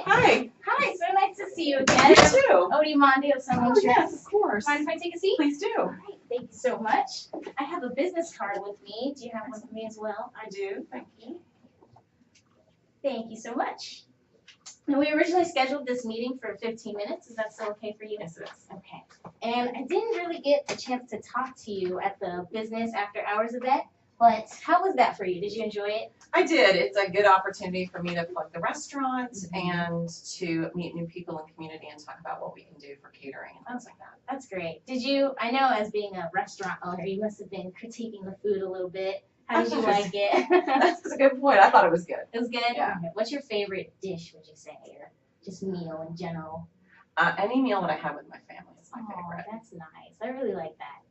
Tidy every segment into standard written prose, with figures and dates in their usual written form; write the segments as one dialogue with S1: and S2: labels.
S1: Nick.
S2: Hi.
S1: Hi, so nice to see you again.
S2: You too.
S1: Monday of Someone Insurance.
S2: Yes, of course.
S1: Mind if I take a seat?
S2: Please do.
S1: All right, thank you so much. I have a business card with me. Do you have one for me as well?
S2: I do. Thank you.
S1: Thank you so much. Now, we originally scheduled this meeting for 15 minutes. Is that still okay for you?
S2: Yes, it is.
S1: Okay. And I didn't really get a chance to talk to you at the business after hours event, but how was that for you? Did you enjoy it?
S2: I did. It's a good opportunity for me to plug the restaurant and to meet new people in the community and talk about what we can do for catering and things like that.
S1: That's great. Did you, I know as being a restaurant owner, you must have been critiquing the food a little bit. How did you like it?
S2: That's a good point. I thought it was good.
S1: It was good?
S2: Yeah.
S1: Okay. What's your favorite dish, would you say, or just meal in general?
S2: Any meal that I have with my family is my favorite.
S1: That's nice. I really like that.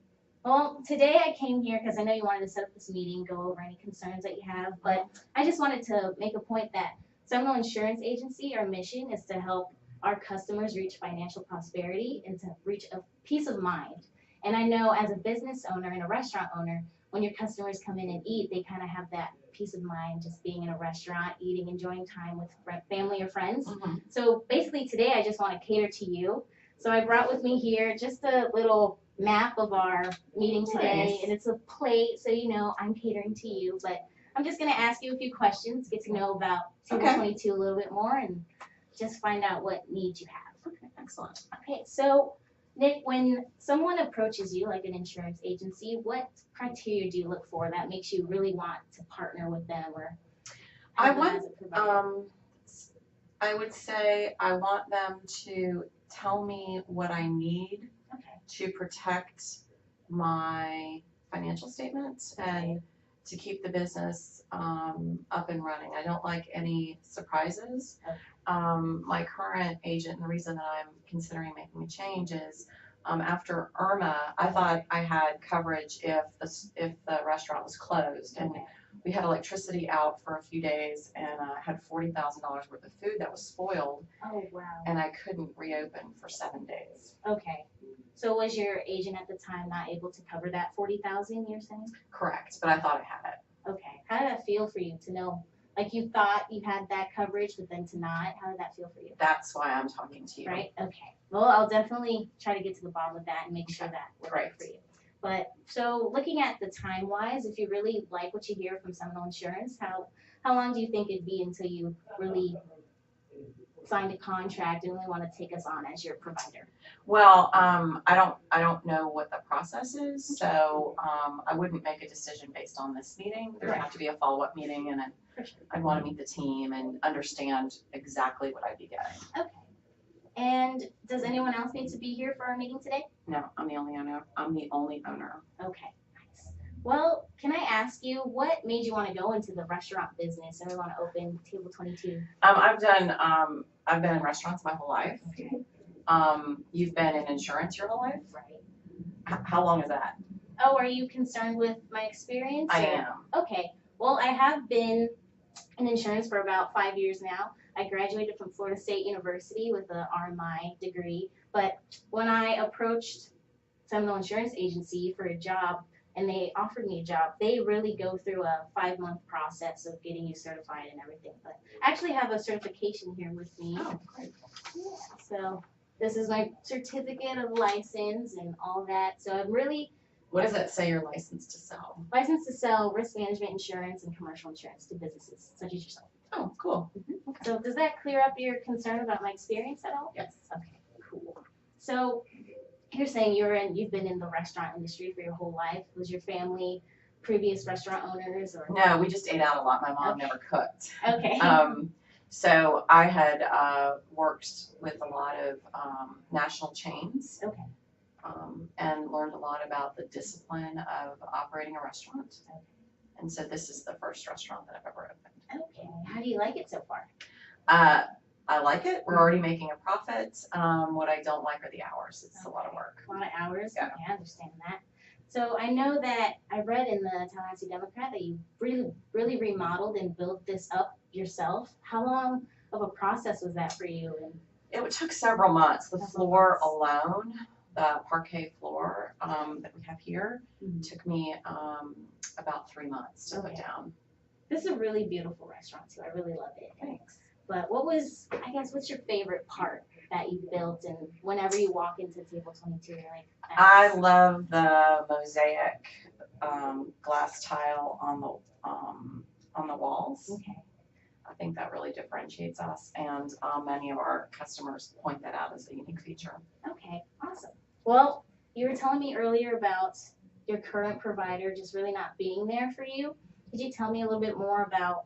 S1: Well, today I came here because I know you wanted to set up this meeting, go over any concerns that you have, but I just wanted to make a point that Seminole Insurance Agency, our mission is to help our customers reach financial prosperity and to reach a peace of mind. And I know as a business owner and a restaurant owner, when your customers come in and eat, they kind of have that peace of mind just being in a restaurant, eating, enjoying time with family or friends. So basically today I just want to cater to you. So I brought with me here just a little map of our meeting today,
S2: Nice.
S1: and it's a plate, so you know I'm catering to you, but I'm just going to ask you a few questions, get to know about Table 22 a little bit more, and just find out what needs you have.
S2: Okay, excellent.
S1: Okay, so Nick, when someone approaches you, like an insurance agency, what criteria do you look for that makes you really want to partner with them or have them as a provider?
S2: I would say I want them to tell me what I need to protect my financial statements and to keep the business up and running. I don't like any surprises. My current agent, and the reason that I'm considering making a change is after Irma, I thought I had coverage if the restaurant was closed, and we had electricity out for a few days, and I had $40,000 worth of food that was spoiled.
S1: Oh, wow.
S2: And I couldn't reopen for 7 days.
S1: Okay. So was your agent at the time not able to cover that $40,000 you're saying?
S2: Correct, but I thought I had it.
S1: Okay. How did that feel for you to know, like you thought you had that coverage, but then to not? How did that feel for you?
S2: That's why I'm talking to you.
S1: Right? Okay. Well, I'll definitely try to get to the bottom of that and make sure that will work for you. But so looking at the time-wise, if you really like what you hear from Seminole Insurance, how long do you think it'd be until you really signed a contract and really want to take us on as your provider?
S2: Well, I don't know what the process is, so I wouldn't make a decision based on this meeting. There would have to be a follow-up meeting, and I'd want to meet the team and understand exactly what I'd be getting.
S1: Okay. And does anyone else need to be here for our meeting today?
S2: No, I'm the only owner. I'm the only owner.
S1: Okay, nice. Well, can I ask you, what made you want to go into the restaurant business and we want to open Table 22?
S2: I've been in restaurants my whole life.
S1: Okay.
S2: You've been in insurance your whole life?
S1: Right.
S2: How long is that?
S1: Oh, are you concerned with my experience?
S2: I am.
S1: Okay. Well, I have been in insurance for about 5 years now. I graduated from Florida State University with an RMI degree, but when I approached Seminole Insurance Agency for a job and they offered me a job, they really go through a 5-month process of getting you certified and everything. But I actually have a certification here with me.
S2: Oh, great.
S1: Yeah, so this is my certificate of license and all that. So I'm really
S2: What does that say you're licensed to sell?
S1: licensed to sell risk management insurance and commercial insurance to businesses such as yourself.
S2: Oh, cool.
S1: Okay. So does that clear up your concern about my experience at all?
S2: Yes.
S1: Okay, cool. So you're saying you've been in the restaurant industry for your whole life. Was your family previous restaurant owners or?
S2: No, we just ate out a lot. My mom never cooked.
S1: Okay.
S2: So I had worked with a lot of national chains.
S1: Okay.
S2: And learned a lot about the discipline of operating a restaurant.
S1: Okay.
S2: And so this is the first restaurant that I've ever opened.
S1: Okay. How do you like it so far?
S2: I like it. We're already making a profit. What I don't like are the hours. It's a lot of work.
S1: A lot of hours?
S2: Yeah.
S1: Okay, I understand that. So I know that I read in the Tallahassee Democrat that you really remodeled and built this up yourself. How long of a process was that for you?
S2: It took several months. The floor alone, the parquet floor that we have here, took me about 3 months to put down.
S1: This is a really beautiful restaurant too. I really love it.
S2: Thanks.
S1: But I guess, what's your favorite part that you built, and whenever you walk into Table 22, you're like,
S2: I love the mosaic glass tile on the walls.
S1: okay,
S2: I think that really differentiates us, and many of our customers point that out as a unique feature.
S1: okay, awesome. Well, you were telling me earlier about your current provider just really not being there for you. Could you tell me a little bit more about,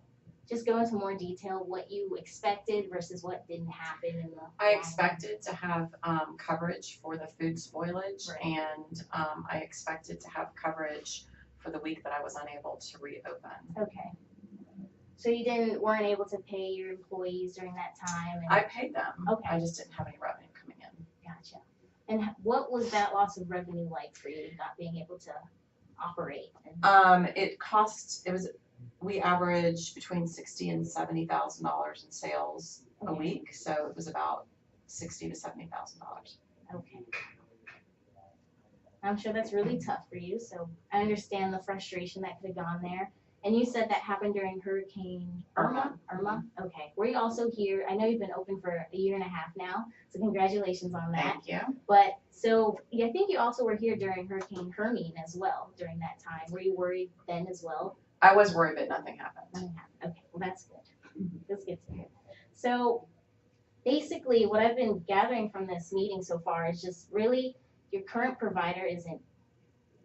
S1: just go into more detail, what you expected versus what didn't happen in the
S2: I
S1: long
S2: expected to have coverage for the food spoilage,
S1: Right.
S2: and I expected to have coverage for the week that I was unable to reopen.
S1: run? Okay. So you weren't able to pay your employees during that time? And,
S2: I paid them.
S1: Okay.
S2: I just didn't have any revenue coming in.
S1: Gotcha. And what was that loss of revenue like for you, not being able to operate?
S2: We average between $60,000 and $70,000 in sales a week, so it was about $60,000 to $70,000.
S1: Okay. I'm sure that's really tough for you, so I understand the frustration that could have gone there. And you said that happened during Hurricane Irma? Okay. Were you also here? I know you've been open for a year and a half now, so congratulations on that.
S2: Thank you.
S1: But so I think you also were here during Hurricane Hermine as well during that time. Were you worried then as well?
S2: I was worried, but nothing happened.
S1: Nothing happened. Okay, well that's good. That's good to hear. So basically what I've been gathering from this meeting so far is just really your current provider isn't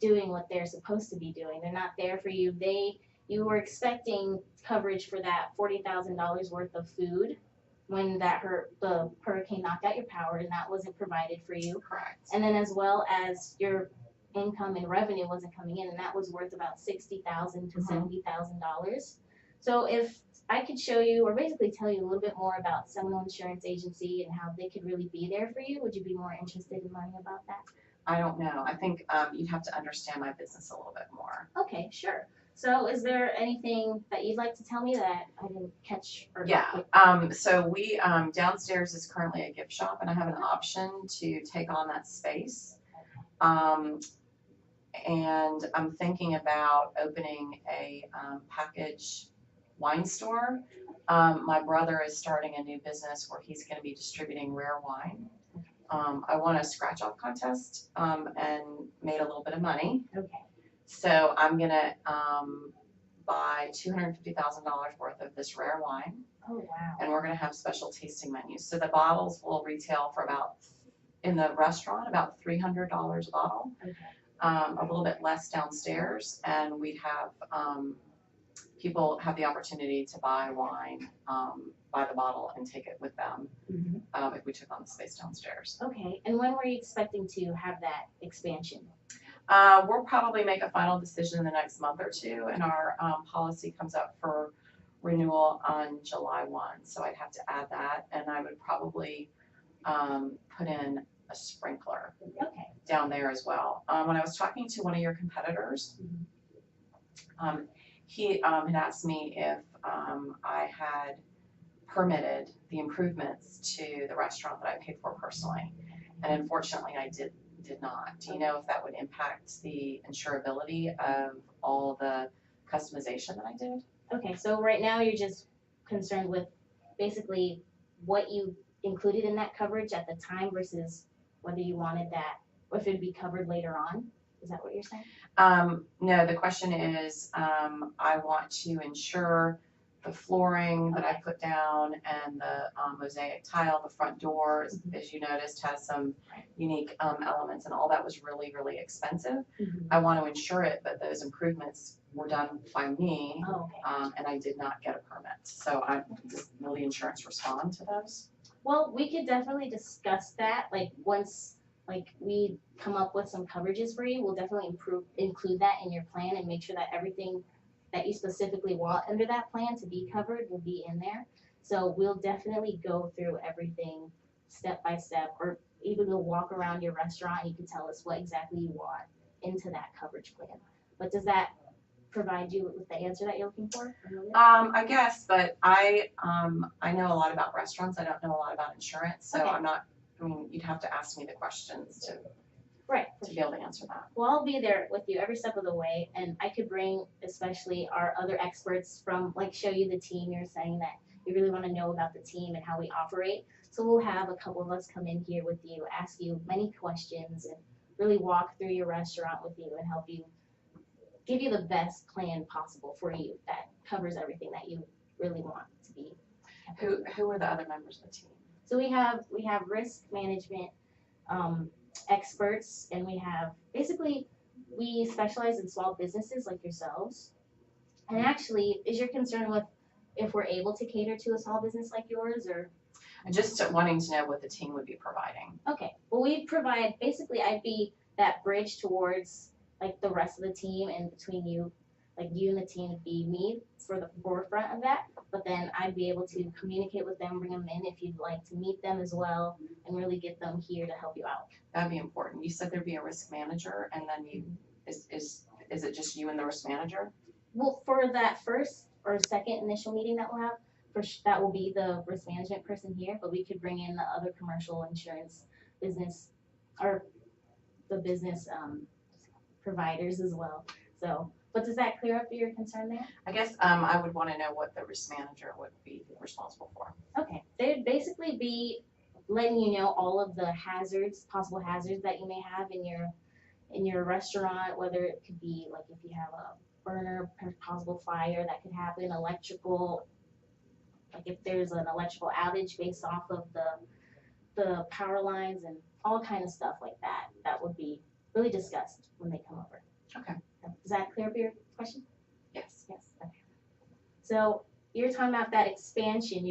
S1: doing what they're supposed to be doing. They're not there for you. You were expecting coverage for that $40,000 worth of food when the hurricane knocked out your power, and that wasn't provided for you.
S2: Correct.
S1: And then as well as your income and revenue wasn't coming in, and that was worth about $60,000 to $70,000. So if I could show you, or basically tell you a little bit more about Seminole Insurance Agency and how they could really be there for you, would you be more interested in learning about that?
S2: I don't know. I think you'd have to understand my business a little bit more.
S1: Okay, sure. So is there anything that you'd like to tell me that I didn't catch?
S2: So we, downstairs is currently a gift shop, and I have an option to take on that space. And I'm thinking about opening a package wine store. My brother is starting a new business where he's going to be distributing rare wine. I won a scratch-off contest and made a little bit of money.
S1: Okay.
S2: So I'm going to buy $250,000 worth of this rare wine.
S1: Oh, wow.
S2: And we're going to have special tasting menus. So the bottles will retail for in the restaurant, about $300 a bottle.
S1: Okay.
S2: A little bit less downstairs, and we'd have people have the opportunity to buy wine by the bottle and take it with them if we took on the space downstairs.
S1: Okay, and when were you expecting to have that expansion?
S2: We'll probably make a final decision in the next month or two, and our policy comes up for renewal on July 1, so I'd have to add that, and I would probably put in a sprinkler down there as well. When I was talking to one of your competitors, he had asked me if I had permitted the improvements to the restaurant that I paid for personally, and unfortunately I did not. Do you know if that would impact the insurability of all the customization that I did?
S1: Okay, so right now you're just concerned with basically what you included in that coverage at the time versus whether you wanted that, or if it would be covered later on. Is that what you're saying?
S2: No, the question is, I want to insure the flooring that I put down and the mosaic tile, the front doors, as you noticed, has some unique elements, and all that was really, really expensive. I want to insure it, but those improvements were done by me, and I did not get a permit. So will the insurance respond to those?
S1: Well, we could definitely discuss that. Like once we come up with some coverages for you, we'll definitely include that in your plan and make sure that everything that you specifically want under that plan to be covered will be in there. So we'll definitely go through everything step by step, or even we'll walk around your restaurant and you can tell us what exactly you want into that coverage plan. But does that provide you with the answer that you're looking for?
S2: I guess, but I know a lot about restaurants. I don't know a lot about insurance, so I'm not. I mean, you'd have to ask me the questions to be able to answer that.
S1: Well, I'll be there with you every step of the way, and I could bring especially our other experts from, show you the team. You're saying that you really want to know about the team and how we operate. So we'll have a couple of us come in here with you, ask you many questions, and really walk through your restaurant with you and help you give you the best plan possible for you that covers everything that you really want to be.
S2: Who are the other members of the team?
S1: So we have risk management experts, and we have we specialize in small businesses like yourselves. And actually, is your concern with if we're able to cater to a small business like yours, or?
S2: Just wanting to know what the team would be providing.
S1: Okay, well, we provide, basically, I'd be that bridge towards like the rest of the team, and between you, like you and the team would be me for the forefront of that, but then I'd be able to communicate with them, bring them in if you'd like to meet them as well, and really get them here to help you out.
S2: That'd be important. You said there'd be a risk manager, and then is it just you and the risk manager?
S1: Well, for that first or second initial meeting that we'll have, that will be the risk management person here, but we could bring in the other commercial insurance business, or the business providers as well. So, but does that clear up your concern there?
S2: I guess I would want to know what the risk manager would be responsible for.
S1: Okay, they'd basically be letting you know all of the possible hazards that you may have in your restaurant, whether it could be like if you have a burner, possible fire that could happen, electrical, like if there's an electrical outage based off of the power lines, and all kind of stuff like that. That would be really discussed when they come over.
S2: Okay.
S1: Does that clear up your question?
S2: Yes.
S1: Yes. Okay. So you're talking about that expansion.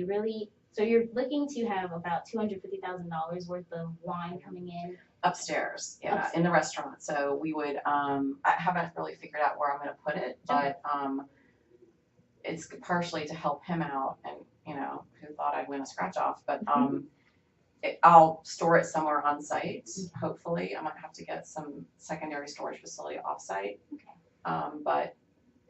S1: So you're looking to have about $250,000 worth of wine coming in
S2: Upstairs, yeah,
S1: Upstairs.
S2: in the restaurant. So we would, I haven't really figured out where I'm going to put it, but it's partially to help him out, and who thought I'd win a scratch off, but I'll store it somewhere on site. Hopefully, I might have to get some secondary storage facility off site.
S1: Okay.
S2: But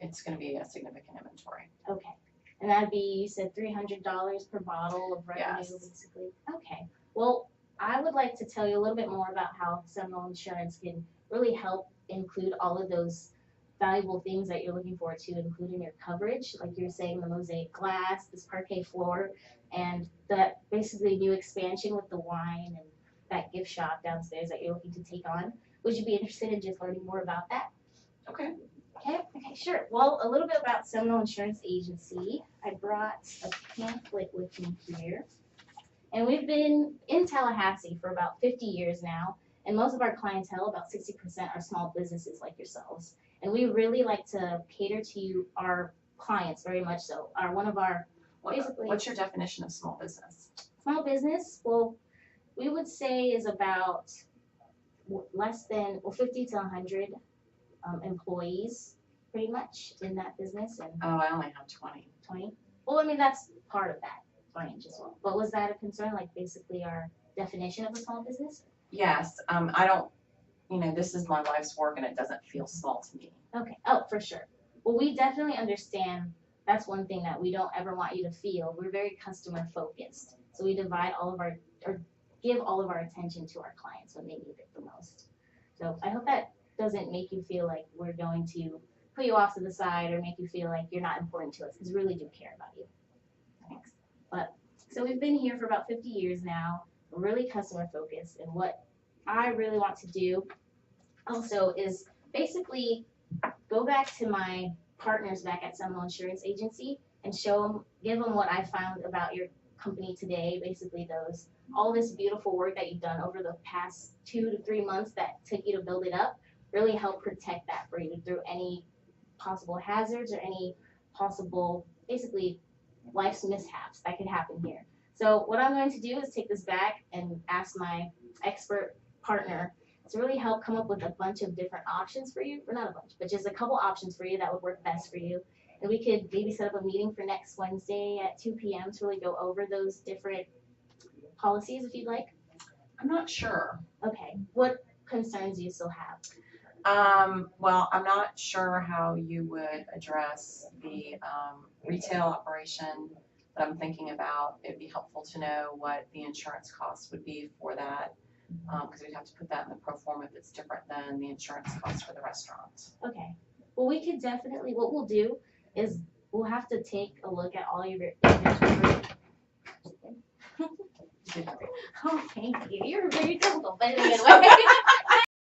S2: it's going to be a significant inventory.
S1: Okay. And that'd be, you said $300 per bottle of revenue,
S2: Yes.
S1: basically. Okay. Well, I would like to tell you a little bit more about how Seminole Insurance can really help include all of those valuable things that you're looking forward to include in your coverage. Like you were saying, the mosaic glass, this parquet floor, and that basically new expansion with the wine and that gift shop downstairs that you're looking to take on. Would you be interested in just learning more about that?
S2: Okay.
S1: Okay, sure. Well, a little bit about Seminole Insurance Agency. I brought a pamphlet with me here. And we've been in Tallahassee for about 50 years now. And most of our clientele, about 60%, are small businesses like yourselves. And we really like to cater to our clients very much so.
S2: What's your definition of small business?
S1: Small business, well, we would say is about less than 50 to 100 employees, pretty much, in that business. And
S2: Oh, I only have 20.
S1: 20? Well, I mean, that's part of that range as well. But was that a concern, like basically our definition of a small business?
S2: Yes. I don't, this is my life's work, and it doesn't feel small to me.
S1: Okay. Oh, for sure. Well, we definitely understand. That's one thing that we don't ever want you to feel. We're very customer focused. So we divide give all of our attention to our clients when they need it the most. So I hope that doesn't make you feel like we're going to put you off to the side or make you feel like you're not important to us, because we really do care about you. Thanks. So we've been here for about 50 years now. We're really customer focused, and what I really want to do also is basically go back to my partners back at Seminole Insurance Agency and give them what I found about your company today, basically all this beautiful work that you've done over the past 2 to 3 months that took you to build it up, really help protect that for you through any possible hazards or any possible, basically, life's mishaps that could happen here. So what I'm going to do is take this back and ask my expert partner to really help come up with a bunch of different options for you, or not a bunch, but just a couple options for you that would work best for you. And we could maybe set up a meeting for next Wednesday at 2 p.m. to really go over those different policies if you'd like.
S2: I'm not sure.
S1: Okay. What concerns do you still have?
S2: Well, I'm not sure how you would address the retail operation that I'm thinking about. It'd be helpful to know what the insurance costs would be for that, because we'd have to put that in the pro forma if it's different than the insurance costs for the restaurant.
S1: Okay. Well, we could definitely, what we'll do is we'll have to take a look at all your inventory
S2: too.
S1: Oh, thank you. You're very difficult, but in a good way.